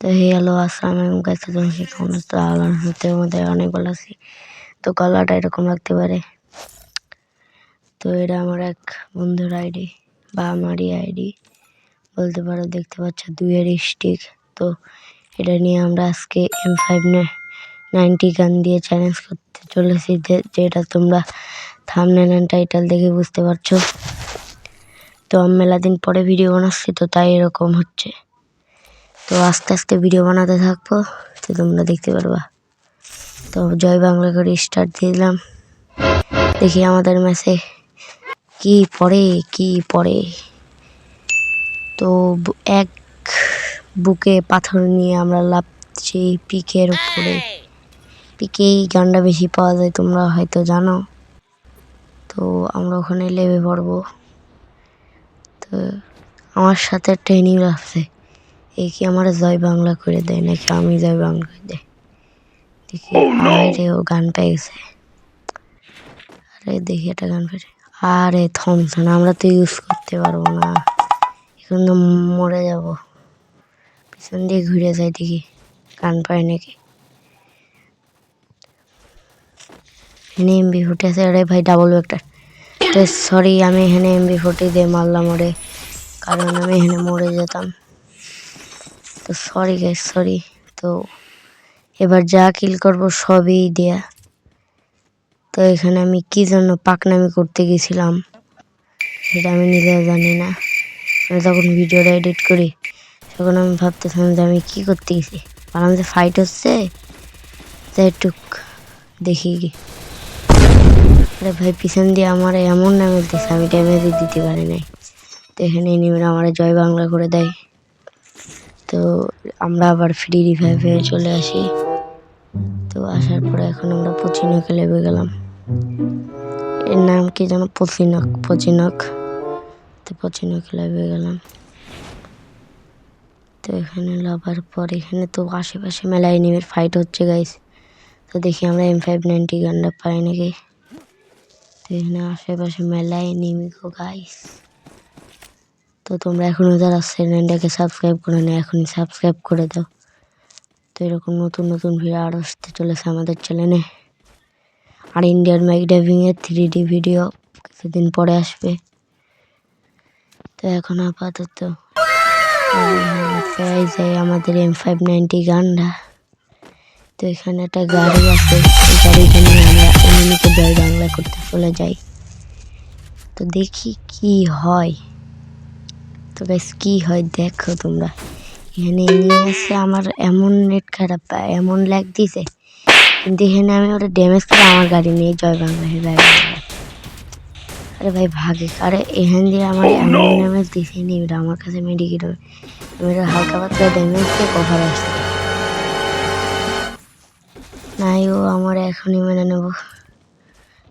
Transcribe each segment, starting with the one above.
তো হ্যালো আসসালামু আলাইকুম গাইস, তোমরা কেমন আছো? আল্লাহর মধ্যে অনেক ভালো আছি। তো কালারটা এরকম লাগতে পারে। তো এটা আমার এক বন্ধুর আইডি বা আমারই আইডি বলতে পারো। দেখতে পাচ্ছ 2-এর স্টিক। তো এটা নিয়ে আমরা আজকে M590 গান দিয়ে চ্যালেঞ্জ করতে চলেছি, যেটা তোমরা থাম্বনেল এন্ড টাইটেল দেখে বুঝতে পারছো। তো আমি মেলা দিন পরে ভিডিও বানাচ্ছি, তো তাই এরকম হচ্ছে। তো আস্তে আস্তে ভিডিও বানাতে থাকবো, তো তোমরা দেখতে পারবা। তো জয় বাংলা করে স্টার্ট দিলাম। দেখি আমাদের ম্যাচে কি পড়ে। তো এক বুকে পাথর নিয়ে আমরা লাফছি পিকের উপরে। পিকেই গানটা বেশি পাওয়া যায়, তোমরা হয়তো জানো। তো আমরা ওখানে লেবে পড়বো। তো আমার সাথে ট্রেনিং লাগছে, এই কি আমার জয় বাংলা করে দেয় নাকি আমি জয় বাংলা করে দেয়। দেখি আরে ও গান পেয়ে গেছে। আরে দেখি একটা গান পেয়ে, আরে থমসন আমরা তো ইউজ করতে পারবো না, এখন তো মরে যাব। পিছন দিয়ে ঘুরে যাই, দেখি গান পাই নাকি। এখানে MB40 আছে। আরে ভাই ডাবল একটা। তো সরি, আমি এখানে MB40 দিয়ে মারলাম ওরে, কারণ আমি এখানে মরে যেতাম। তো সরি গাইস, সরি। তো এবার যা কিল করবো সবই দেয়া। তো এখানে আমি কি জন্য পাকনামি করতে গেছিলাম সেটা আমি নিজেও জানি না। আমি যখন ভিডিওটা এডিট করি তখন আমি ভাবতেছিলাম যে আমি কি করতে গেছি, ভাবলাম যে ফাইট হচ্ছে, তাই টুক দেখি কি। আরে ভাই পিছন দিয়ে আমার এমন ড্যামেজ দিচ্ছে, আমি ড্যামেজই দিতে পারি নাই। তো এখানে এনিমিরা আমার জয় বাংলা করে দেয়। তো আমরা আবার ফ্রি রিভাইভে চলে আসি। তো আসার পরে এখন আমরা পচিনকে লেবে গেলাম। এর নাম কি যেন, পচিনক। তো পচিনকে লেবে গেলাম। তো এখানে লাভার পর এখানে তো আশেপাশে মেলা এনিমির ফাইট হচ্ছে গাইস। তো দেখি আমরা M590 গানটা পাই নাকি। তো এখানে আশেপাশে মেলা এনিমি গো গাইস। তো তোমরা এখনো যারা চ্যানেলটাকে সাবস্ক্রাইব করে না, এখনই সাবস্ক্রাইব করে দাও। তো এরকম নতুন নতুন ভিডিও আরও আসতে চলেছে আমাদের চ্যানেলে। আর ইন্ডিয়ান বাইক ড্রাইভিংয়ের 3D ভিডিও কিছুদিন পরে আসবে। তো এখন আপাতত পেয়ে যাই আমাদের M590 গানটা। তো এখানে একটা গাড়ি আছে, এই গাড়িটা নিয়ে আমরা এনিমিকে জয় বাংলা করতে চলে যাই। তো দেখি কি হয়। তো গাইস কি হয় দেখো তোমরা। এখানে এনিমি আছে, আমার এমন নেট খারাপ, এমন ল্যাগ দিছে, কিন্তু এখানে আমি ওটা ড্যামেজ করে আমার গাড়ি নিয়ে জয় বাংলা হয়ে যায়। আরে ভাই ভাগে, আরে এখান দিয়ে আমার এমন ড্যামেজ দিছে নিবিড়, আমার কাছে মেডিকেট হবে। আমি হালকা পাতলা ড্যামেজ দিয়ে কভার আসছে। নাই ও আমার এখনই মেনে নেব।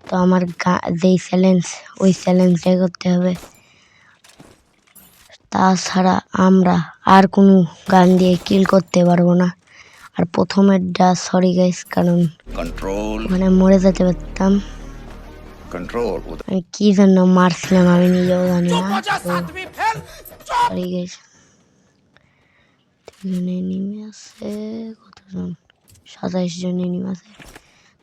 তো আমার যেই চ্যালেঞ্জ, ওই চ্যালেঞ্জটাই করতে হবে। তাছাড়া আমরা আর কোনো গান দিয়ে কিল করতে পারবো না। আর প্রথমেরটা সরি গাইস, কারণ ওখানে মরে যেতে পারতাম। আমি কি জন্য মারছিলাম আমি নিজেও জানি না। Sorry guys. এখানে এনিমি আছে কতজন, 27 জন এনিমি আছে।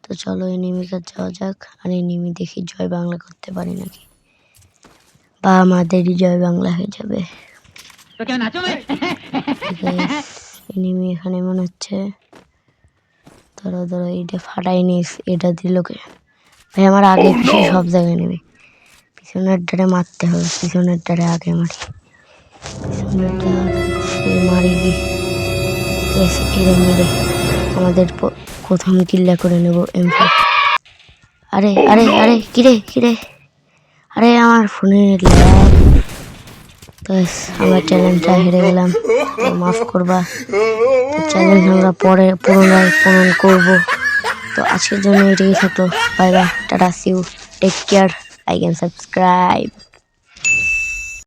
তো চলো এনিমি কাছে যাওয়া যাক, আর এনিমি দেখি জয় বাংলা করতে পারি নাকি, বা আমাদেরই জয় বাংলা হয়ে যাবে। এনিমি এখানে মনে হচ্ছে। ধরো এটা ফাটাই নিস, এটা দিলকে ভাই আমার আগে পিছিয়ে সব জায়গায় নেবে। পিছনের ডারে মারতে হবে, পিছনের ডারে আগে মারি, পিছনের ডারে মারি কি এরে মেরে আমাদের প্রথম কিল্লা করে নেব M5। আরে আরে আরে কিরে, আরে আমার ফোনের ল্যাগ। তো আমরা চ্যালেঞ্জটা হেরে গেলাম, তো মাফ করবা। তো চ্যালেঞ্জ আমরা পরে পুনরায় পূরণ করবো। তো আজকের জন্য এটাই থাকলো। Bye bye, tata, see you, take care, like and subscribe.